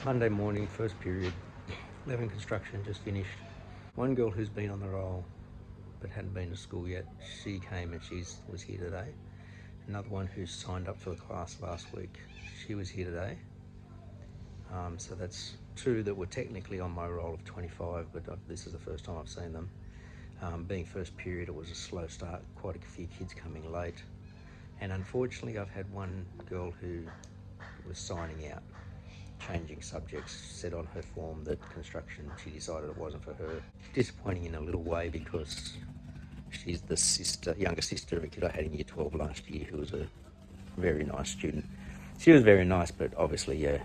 Monday morning, first period, 11 construction, just finished. One girl who's been on the roll but hadn't been to school yet, she came and she was here today. Another one who signed up for the class last week, she was here today. So that's two that were technically on my roll of 25, but this is the first time I've seen them. Being first period, it was a slow start, quite a few kids coming late. And unfortunately, I've had one girl who was signing out, changing subjects, said on her form that construction, she decided it wasn't for her. Disappointing in a little way because she's the younger sister of a kid I had in year 12 last year who was a very nice student. She was very nice, but obviously, yeah,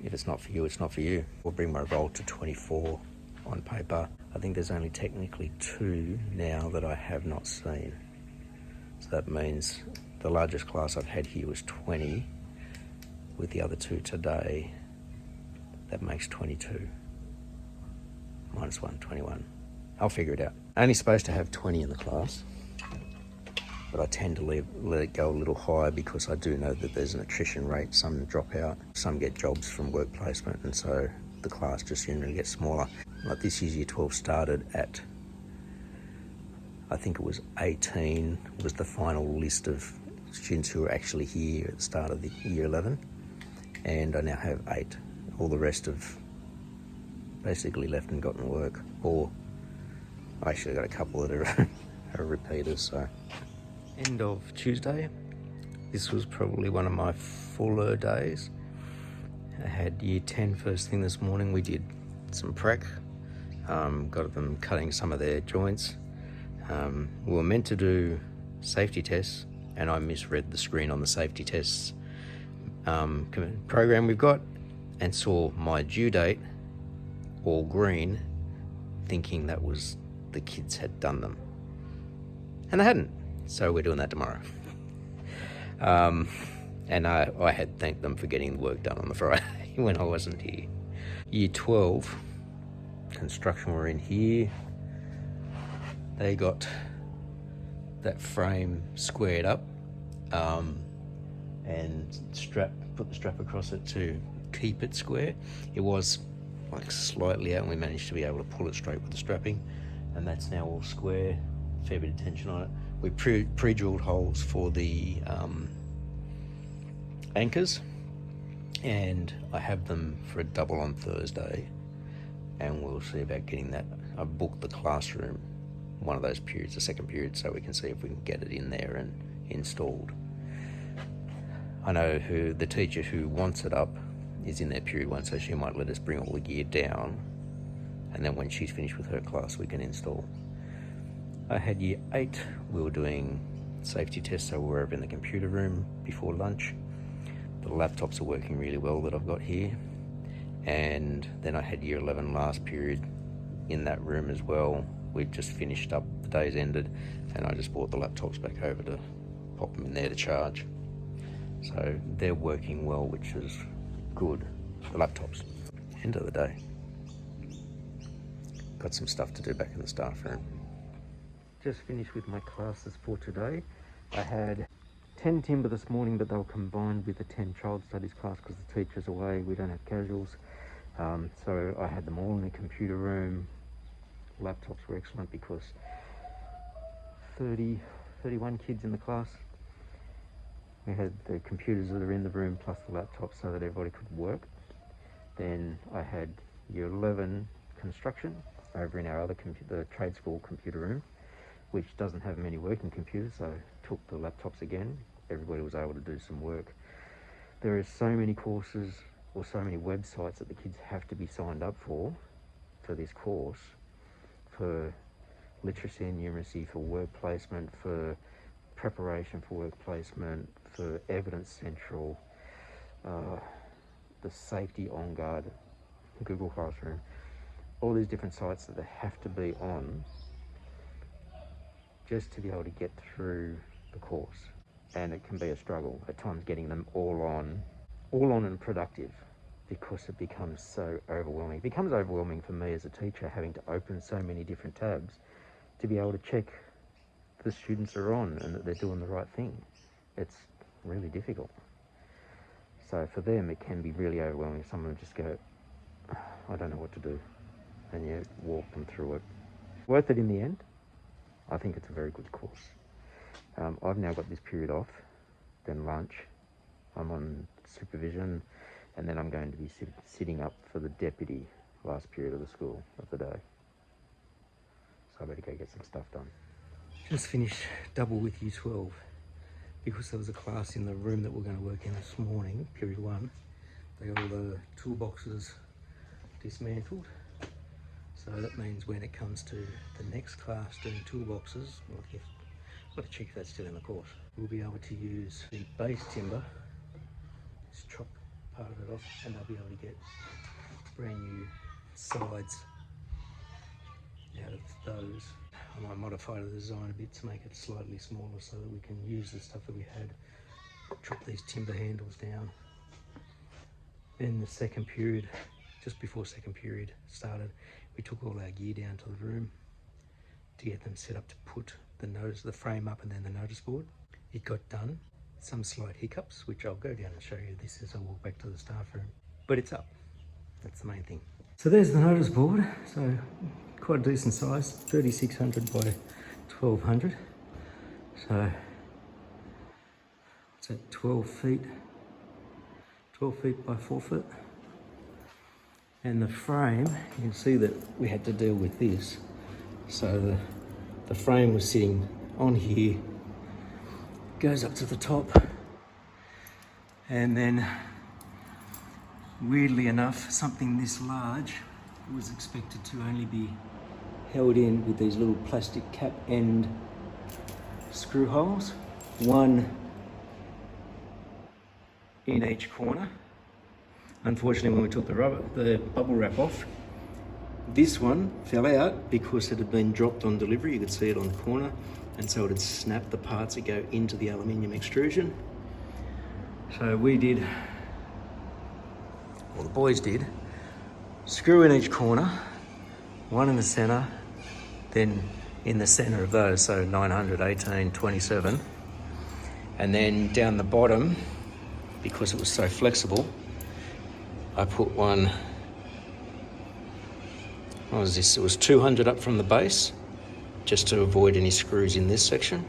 if it's not for you, it's not for you. We'll bring my roll to 24 on paper. I think there's only technically 2 now that I have not seen. So that means the largest class I've had here was 20. With the other 2 today, that makes 22. Minus 1, 21. I'll figure it out. Only supposed to have 20 in the class, but I tend to let it go a little higher because I do know that there's an attrition rate. Some drop out, some get jobs from work placement, and so the class just generally gets smaller. Like this year's year 12 started at, I think it was 18 was the final list of students who were actually here at the start of the year 11, and I now have 8. All the rest have basically left and gotten work, or I actually got a couple that are repeaters. So end of Tuesday, this was probably one of my fuller days. I had year 10 first thing this morning. We did some prac, got them cutting some of their joints. We were meant to do safety tests, and I misread the screen on the safety tests program we've got and saw my due date all green, thinking that was the kids had done them, and they hadn't. So we're doing that tomorrow. And I had thanked them for getting the work done on the Friday when I wasn't here. Year 12 construction were in here. They got that frame squared up and put the strap across it to keep it square. It was like slightly out, and we managed to be able to pull it straight with the strapping, and that's now all square. Fair bit of tension on it. We pre-drilled holes for the anchors, and I have them for a double on Thursday, and we'll see about getting that. I booked the classroom, one of those periods, the second period, so we can see if we can get it in there and installed. I know the teacher who wants it up is in their period 1, so she might let us bring all the gear down, and then when she's finished with her class, we can install. I had year 8, we were doing safety tests, so we were over in the computer room before lunch. The laptops are working really well that I've got here. And then I had year 11 last period in that room as well. We've just finished up, the day's ended, and I just brought the laptops back over to pop them in there to charge. So they're working well, which is good, the laptops. End of the day. Got some stuff to do back in the staff room. Just finished with my classes for today. I had 10 timber this morning, but they were combined with a 10 child studies class because the teacher's away, we don't have casuals. So I had them all in the computer room. Laptops were excellent because 31 kids in the class. We had the computers that are in the room plus the laptops so that everybody could work. Then I had year 11 construction over in our other the trade school computer room, which doesn't have many working computers, so I took the laptops again. Everybody was able to do some work. There are so many courses or so many websites that the kids have to be signed up for this course, for literacy and numeracy, for work placement, for preparation for work placement, for Evidence Central, the Safety On Guard, Google Classroom, all these different sites that they have to be on just to be able to get through the course. And it can be a struggle at times getting them all on and productive, because it becomes so overwhelming. It becomes overwhelming for me as a teacher, having to open so many different tabs to be able to check the students are on and that they're doing the right thing. It's really difficult. So for them, it can be really overwhelming. Some of them just go, I don't know what to do. And yeah, walk them through it. Worth it in the end. I think it's a very good course. I've now got this period off, then lunch. I'm on supervision, and then I'm going to be sitting up for the deputy last period of the school of the day. So I better go get some stuff done. Just finished double with Year 12 because there was a class in the room that we're going to work in this morning, period 1. They got all the toolboxes dismantled. So that means when it comes to the next class doing toolboxes, well, I've got to check if that's still in the course. We'll be able to use the base timber, just chop part of it off, and they'll be able to get brand new sides out of those. I might modify the design a bit to make it slightly smaller so that we can use the stuff that we had. Chop these timber handles down. Then the second period, just before second period started, we took all our gear down to the room to get them set up to put the frame up and then the notice board. It got done. Some slight hiccups, which I'll go down and show you this as I walk back to the staff room. But it's up. That's the main thing. So there's the notice board. So quite a decent size, 3600 by 1200. So it's at 12 feet by 4 foot. And the frame, you can see that we had to deal with this. So the frame was sitting on here, goes up to the top, and then weirdly enough, something this large was expected to only be held in with these little plastic cap end screw holes, one in each corner. Unfortunately, when we took the bubble wrap off, this one fell out because it had been dropped on delivery. You could see it on the corner, and so it had snapped the parts that go into the aluminium extrusion. So we did, well, the boys did, screw in each corner, one in the center, then in the center of those, so 900, 18, 27, and then down the bottom, because it was so flexible, I put one, what was this? It was 200 up from the base, just to avoid any screws in this section.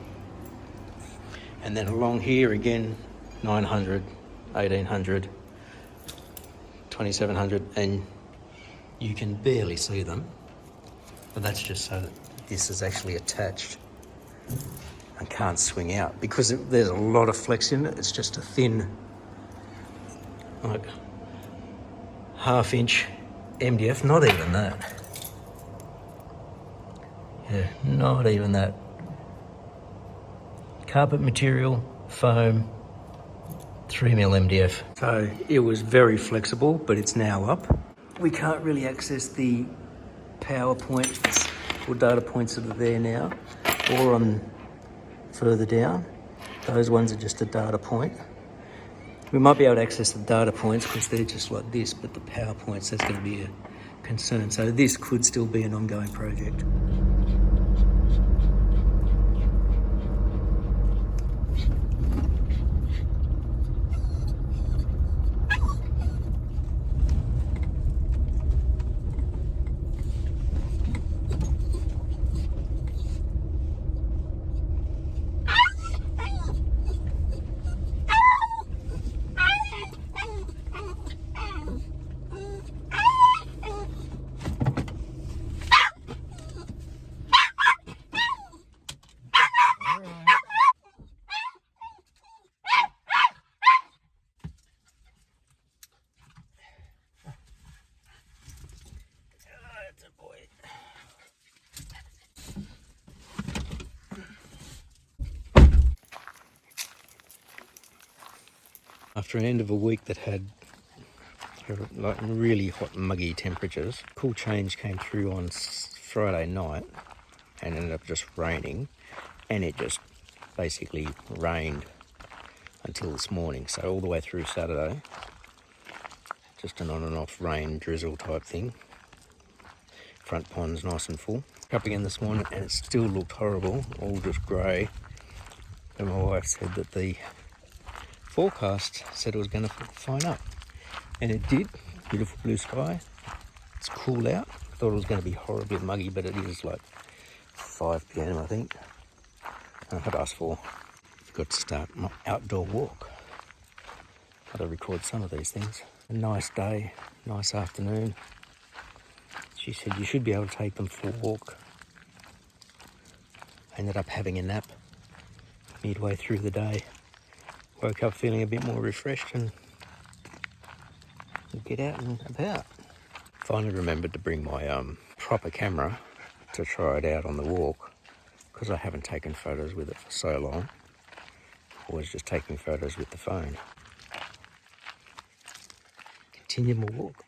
And then along here again, 900, 1800, 2700, and you can barely see them, but that's just so that this is actually attached and can't swing out, because there's a lot of flex in it. It's just a thin, like, half-inch MDF, not even that. Yeah, not even that. Carpet material, foam, 3mm MDF. So it was very flexible, but it's now up. We can't really access the power points or data points that are there now, or on further down. Those ones are just a data point. We might be able to access the data points because they're just like this, but the power points, that's going to be a concern. So this could still be an ongoing project. After an end of a week that had like really hot, muggy temperatures, cool change came through on Friday night and ended up just raining, and it just basically rained until this morning. So all the way through Saturday, just an on and off rain drizzle type thing. Front pond's nice and full. Up again this morning and it still looked horrible, all just grey. And my wife said that the forecast said it was going to fine up, and it did. Beautiful blue sky, It's cool out. I thought it was going to be horribly muggy, but it is like 5 p.m. I think. And 4:30. Got to start my outdoor walk. Got to record some of these things. A nice day, nice afternoon. She said you should be able to take them for a walk. I ended up having a nap midway through the day. Woke up feeling a bit more refreshed and get out and about. Finally remembered to bring my proper camera to try it out on the walk, because I haven't taken photos with it for so long. Always just taking photos with the phone. Continue my walk.